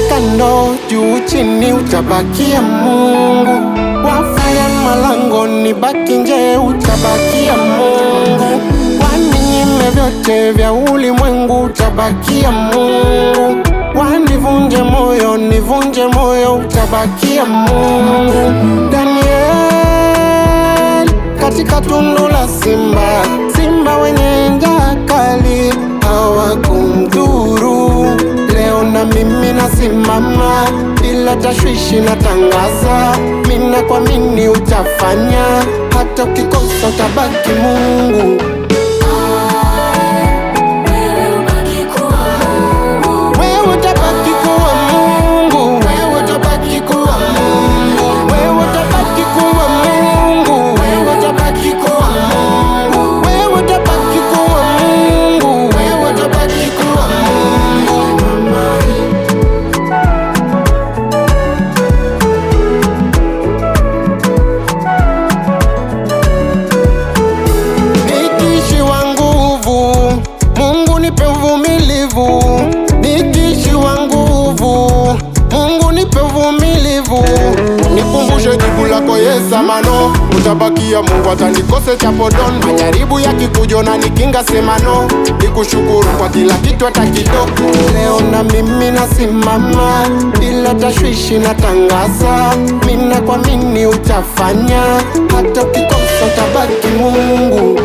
kando, juu chini utabakia Mungu. Wafanya malango nibaki nje, utabakia Mungu. Waninyime vyote vya ulimwengu, utabakia Mungu. Wanivunje moyo, nivunje moyo, utabakia Mungu. Daniel katika tundu la simba, simba wenye njaa kali hawakumdhuru. Leo na mimi nasimama bila tashwishi, natangaza mina kwa mini utafanya, hata ukikosa utabaki Mungu. Nikiishiwa nguvu, Mungu nipe uvumilivu. Nikumbushe jibu lako yes ama no, utabakia Mungu hata nikose chapodon. Majaribu yakikuja na nikinga sema no, nikushukuru kwa kila kitu hata kidogo. Leo na mimi nasimama bila tashwishi, natangaza mina kwa mini utafanya, hata ukikosa utabaki Mungu.